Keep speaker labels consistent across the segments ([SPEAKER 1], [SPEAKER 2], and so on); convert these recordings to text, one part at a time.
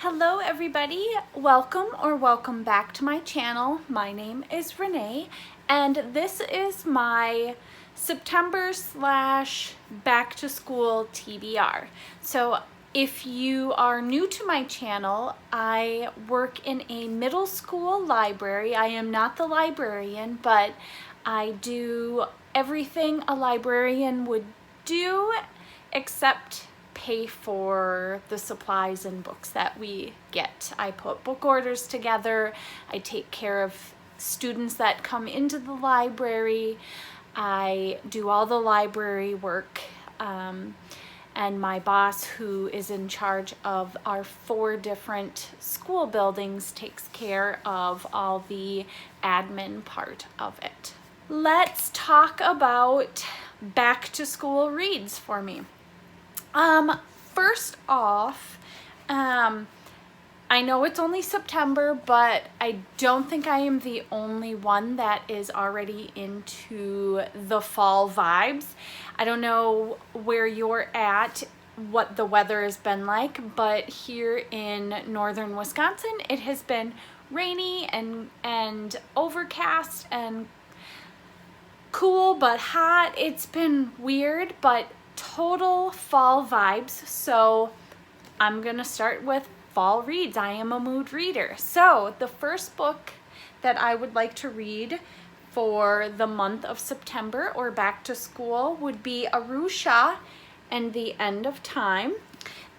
[SPEAKER 1] Hello everybody, welcome back to my channel. My name is Renee and this is my September / back to school TBR. So if you are new to my channel, I work in a middle school library. I am not the librarian, but I do everything a librarian would do except pay for the supplies and books that we get. I put book orders together. I take care of students that come into the library. I do all the library work. And my boss, who is in charge of our 4 different school buildings, takes care of all the admin part of it. Let's talk about back to school reads for me. First off, I know it's only September, but I don't think I am the only one that is already into the fall vibes. I don't know where you're at, what the weather has been like, but here in northern Wisconsin, it has been rainy and overcast and cool but hot. It's been weird, but total fall vibes. So I'm gonna start with fall reads. I am a mood reader. So the first book that I would like to read for the month of September or back to school would be Rusha and the End of Time.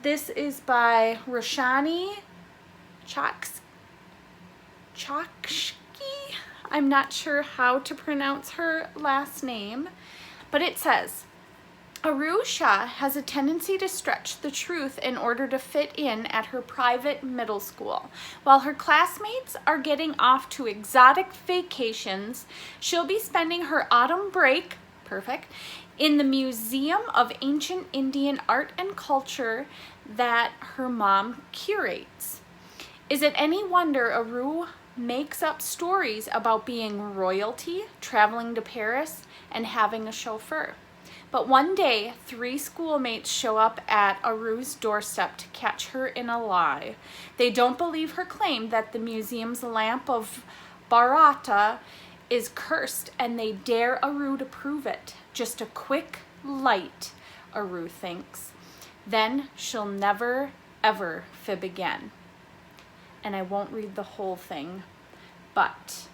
[SPEAKER 1] This is by Rusha Chokshi. I'm not sure how to pronounce her last name, but it says, Rusha has a tendency to stretch the truth in order to fit in at her private middle school. While her classmates are getting off to exotic vacations, she'll be spending her autumn break, perfect, in the Museum of Ancient Indian Art and Culture that her mom curates. Is it any wonder Aru makes up stories about being royalty, traveling to Paris, and having a chauffeur? But one day, 3 schoolmates show up at Aru's doorstep to catch her in a lie. They don't believe her claim that the museum's lamp of Bharata is cursed, and they dare Aru to prove it. Just a quick light, Aru thinks. Then she'll never, ever fib again. And I won't read the whole thing, but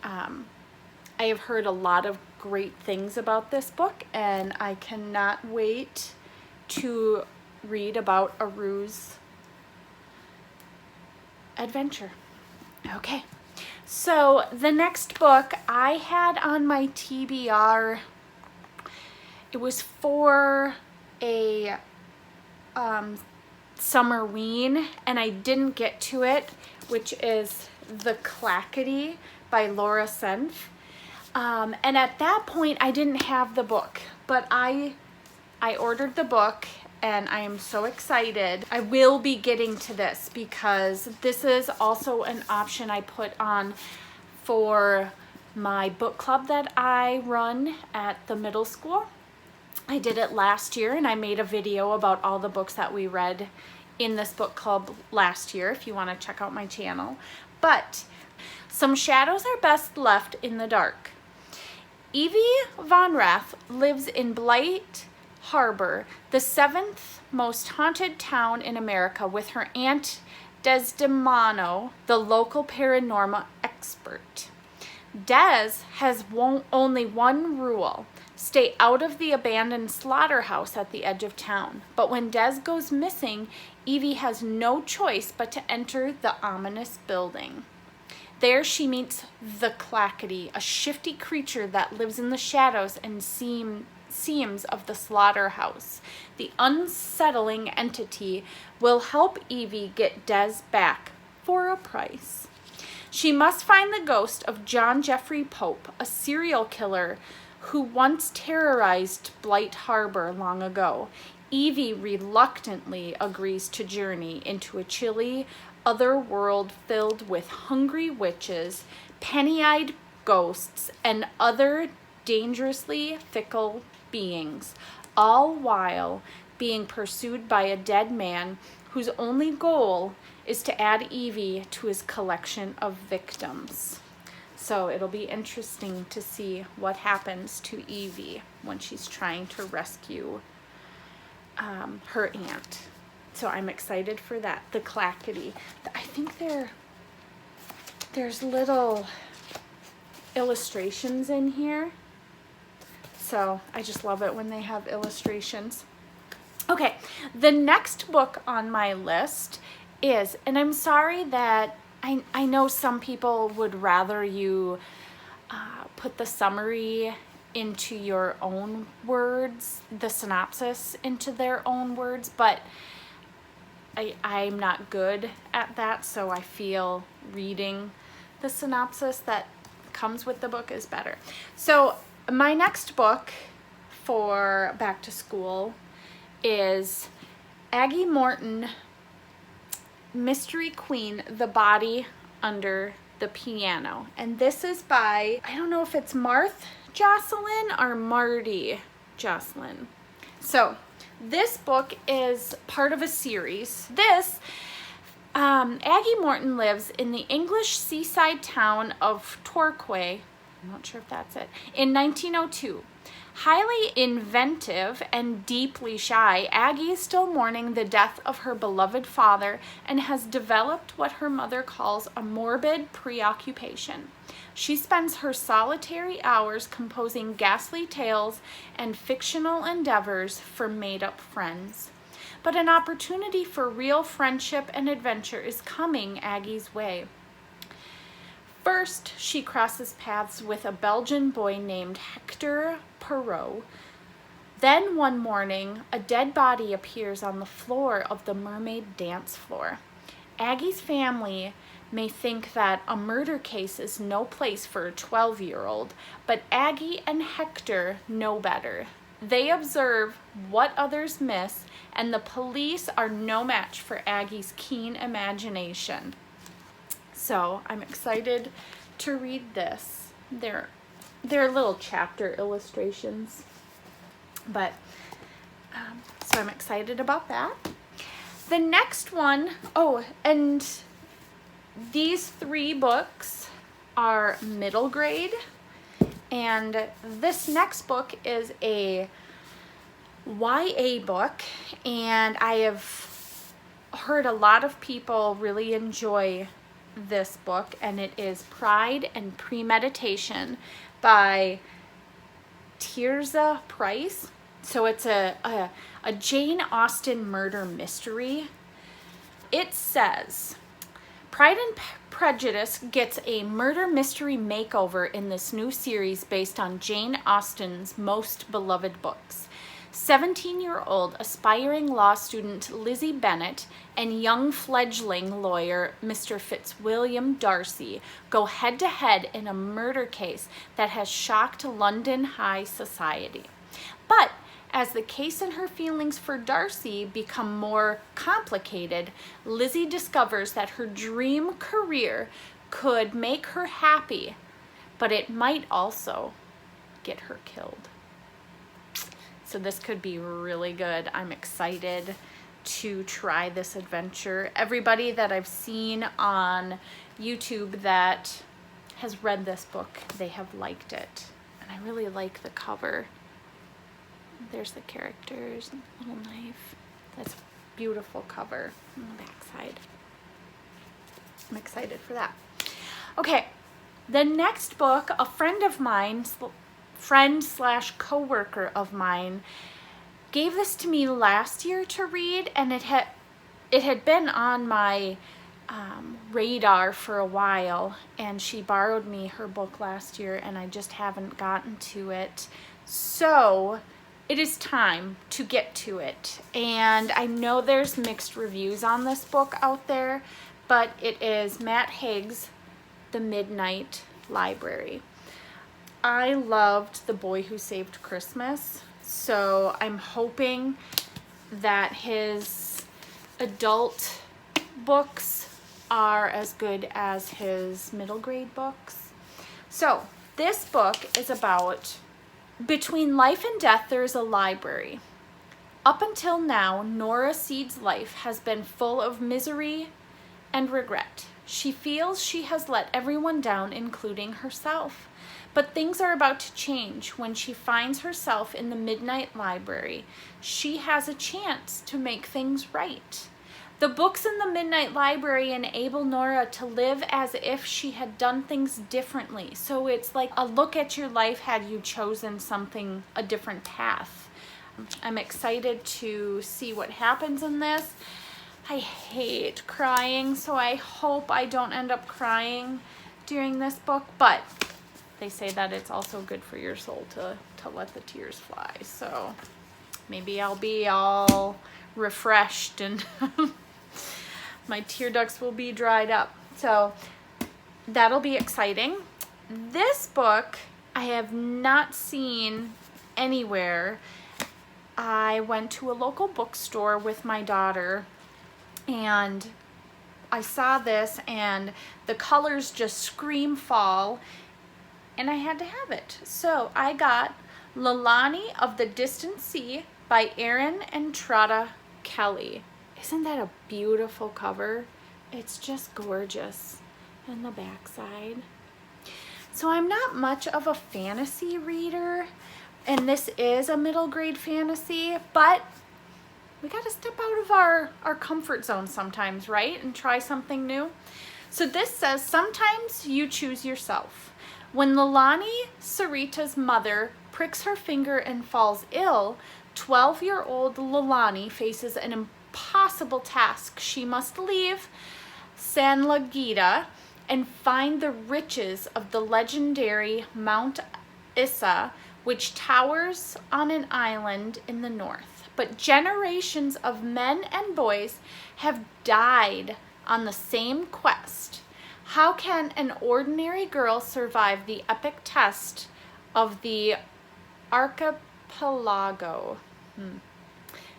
[SPEAKER 1] I have heard a lot of great things about this book, and I cannot wait to read about Aru's adventure. Okay, so the next book I had on my TBR, it was for a summerween, and I didn't get to it, which is The Clackety by Laura Senf. And at that point, I didn't have the book, but I ordered the book, and I am so excited. I will be getting to this because this is also an option I put on for my book club that I run at the middle school. I did it last year, and I made a video about all the books that we read in this book club last year, if you want to check out my channel. But some shadows are best left in the dark. Evie Von Rath lives in Blight Harbor, the 7th most haunted town in America, with her aunt Desdemona, the local paranormal expert. Des has only one rule: stay out of the abandoned slaughterhouse at the edge of town. But when Des goes missing, Evie has no choice but to enter the ominous building. There she meets the Clackety, a shifty creature that lives in the shadows and seams of the slaughterhouse. The unsettling entity will help Evie get Des back for a price. She must find the ghost of John Jeffrey Pope, a serial killer who once terrorized Blight Harbor long ago. Evie reluctantly agrees to journey into a chilly other world filled with hungry witches, penny-eyed ghosts, and other dangerously fickle beings, all while being pursued by a dead man whose only goal is to add Evie to his collection of victims. So it'll be interesting to see what happens to Evie when she's trying to rescue her aunt. So I'm excited for that. The Clackety. I think there's little illustrations in here. So I just love it when they have illustrations. Okay, the next book on my list is, and I'm sorry that I know some people would rather you put the summary into your own words, the synopsis into their own words, but I'm not good at that, so I feel reading the synopsis that comes with the book is better. So my next book for back to school is Aggie Morton, Mystery Queen, The Body Under the Piano. And this is by, I don't know if it's Marth Jocelyn or Marty Jocelyn. So this book is part of a series. Aggie Morton lives in the English seaside town of Torquay, I'm not sure if that's it, in 1902. Highly inventive and deeply shy, Aggie is still mourning the death of her beloved father and has developed what her mother calls a morbid preoccupation. She spends her solitary hours composing ghastly tales and fictional endeavors for made-up friends. But an opportunity for real friendship and adventure is coming Aggie's way. First, she crosses paths with a Belgian boy named Hector Perot. Then one morning, a dead body appears on the floor of the mermaid dance floor. Aggie's family may think that a murder case is no place for a 12-year-old, but Aggie and Hector know better. They observe what others miss, and the police are no match for Aggie's keen imagination. So I'm excited to read this. They're little chapter illustrations, but so I'm excited about that. The next one, and these 3 books are middle grade, and this next book is a YA book, and I have heard a lot of people really enjoy this book, and it is Pride and Premeditation by Tirzah Price. So it's a Jane Austen murder mystery. It says, Pride and Prejudice gets a murder mystery makeover in this new series based on Jane Austen's most beloved books. 17-year-old aspiring law student Lizzie Bennet and young fledgling lawyer Mr. Fitzwilliam Darcy go head-to-head in a murder case that has shocked London high society. But as the case and her feelings for Darcy become more complicated, Lizzie discovers that her dream career could make her happy, but it might also get her killed. So this could be really good. I'm excited to try this adventure. Everybody that I've seen on YouTube that has read this book, they have liked it. And I really like the cover. There's the characters, little knife. That's a beautiful cover on the back side. I'm excited for that. Okay, the next book, a friend slash co-worker of mine gave this to me last year to read, and it had been on my radar for a while, and she borrowed me her book last year, and I just haven't gotten to it. So it is time to get to it, and I know there's mixed reviews on this book out there, but it is Matt Haig's The Midnight Library. I loved The Boy Who Saved Christmas, so I'm hoping that his adult books are as good as his middle grade books. So this book is about between life and death there is a library. Up until now, Nora Seed's life has been full of misery and regret. She feels she has let everyone down, including herself. But things are about to change when she finds herself in the Midnight Library. She has a chance to make things right. The books in the Midnight Library enable Nora to live as if she had done things differently. So it's like a look at your life had you chosen something, a different path. I'm excited to see what happens in this. I hate crying, so I hope I don't end up crying during this book, but they say that it's also good for your soul to let the tears fly. So maybe I'll be all refreshed and my tear ducts will be dried up. So that'll be exciting. This book I have not seen anywhere. I went to a local bookstore with my daughter and I saw this and the colors just scream fall and I had to have it. So I got Lalani of the Distant Sea by Erin and Trotta Kelly. Isn't that a beautiful cover? It's just gorgeous. And the backside. So I'm not much of a fantasy reader, and this is a middle grade fantasy, but we got to step out of our comfort zone sometimes, right? And try something new. So this says, sometimes you choose yourself. When Lalani, Sarita's mother, pricks her finger and falls ill, 12-year-old Lalani faces an impossible task. She must leave San Lagita and find the riches of the legendary Mount Issa, which towers on an island in the north. But generations of men and boys have died on the same quest. How can an ordinary girl survive the epic test of the archipelago?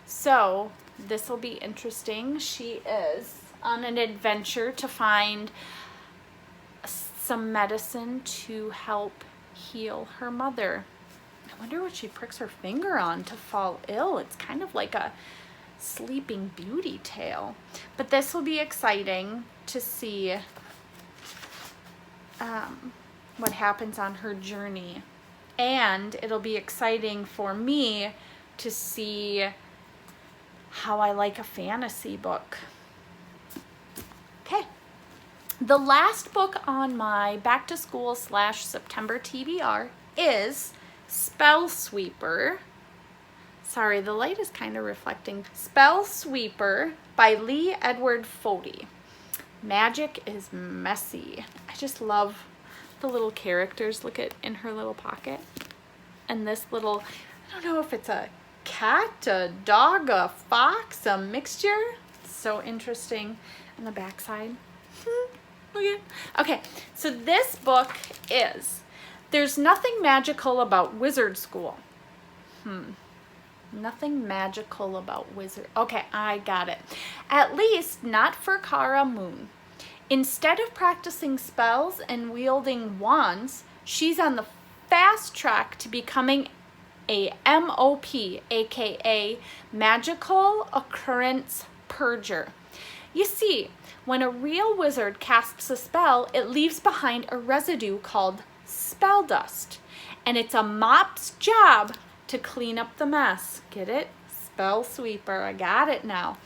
[SPEAKER 1] So this will be interesting. She is on an adventure to find some medicine to help heal her mother. I wonder what she pricks her finger on to fall ill. It's kind of like a Sleeping Beauty tale. But this will be exciting to see what happens on her journey. And it'll be exciting for me to see how I like a fantasy book. Okay. The last book on my back to school / September TBR is Spell Sweeper. Sorry, the light is kind of reflecting. Spell Sweeper by Lee Edward Fody. Magic is messy. I just love the little characters. Look at in her little pocket. And this little, I don't know if it's a cat, a dog, a fox, a mixture. So interesting. And the backside. Look at it. Okay, so this book is There's Nothing Magical About Wizard School. Nothing magical about wizard. Okay, I got it. At least not for Kara Moon. Instead of practicing spells and wielding wands, she's on the fast track to becoming a MOP, aka Magical Occurrence Purger. You see, when a real wizard casts a spell, it leaves behind a residue called spell dust, and it's a mop's job to clean up the mess. Get it? Spell Sweeper. I got it now.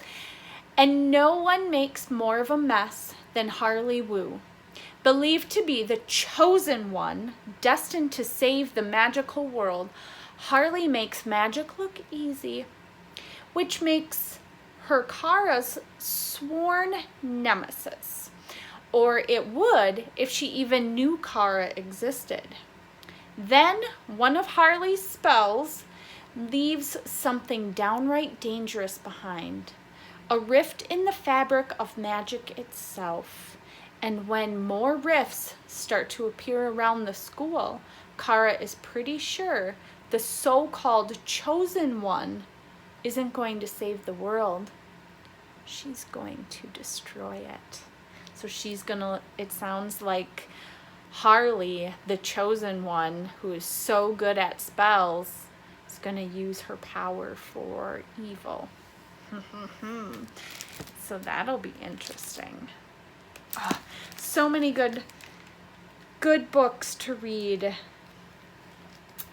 [SPEAKER 1] And no one makes more of a mess than Harley Wu. Believed to be the chosen one, destined to save the magical world, Harley makes magic look easy, which makes her Kara's sworn nemesis. Or it would if she even knew Kara existed. Then one of Harley's spells leaves something downright dangerous behind. A rift in the fabric of magic itself. And when more rifts start to appear around the school, Kara is pretty sure the so-called chosen one isn't going to save the world. She's going to destroy it. So she's gonna, it sounds like Harley, the chosen one, who is so good at spells, is going to use her power for evil. So that'll be interesting. So many good books to read.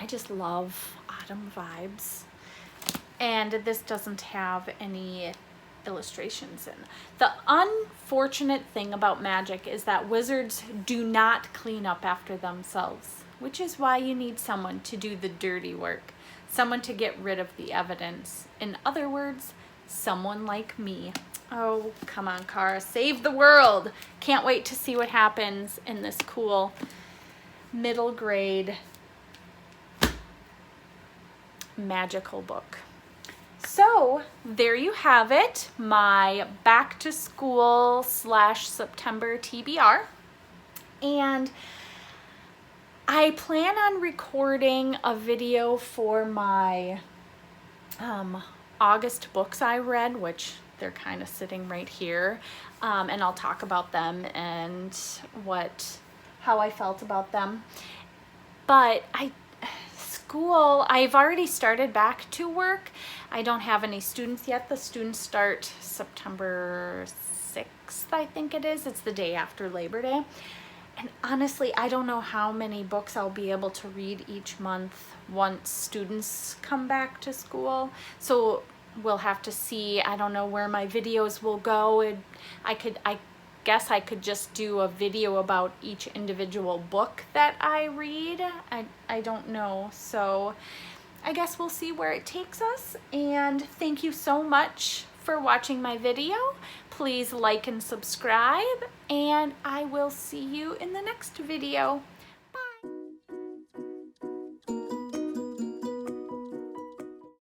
[SPEAKER 1] I just love autumn vibes. And this doesn't have any illustrations in. The unfortunate thing about magic is that wizards do not clean up after themselves, which is why you need someone to do the dirty work, someone to get rid of the evidence. In other words, someone like me. Oh, come on, Cara, save the world. Can't wait to see what happens in this cool middle grade magical book. So there you have it, my back to school / September TBR. And I plan on recording a video for my August books I read, which they're kind of sitting right here. And I'll talk about them and how I felt about them. But I've already started back to work. I don't have any students yet. The students start September 6th, I think it is. It's the day after Labor Day. And honestly, I don't know how many books I'll be able to read each month once students come back to school. So we'll have to see. I don't know where my videos will go. I guess I could just do a video about each individual book that I read. I don't know. So I guess we'll see where it takes us. And thank you so much for watching my video. Please like and subscribe, and I will see you in the next video.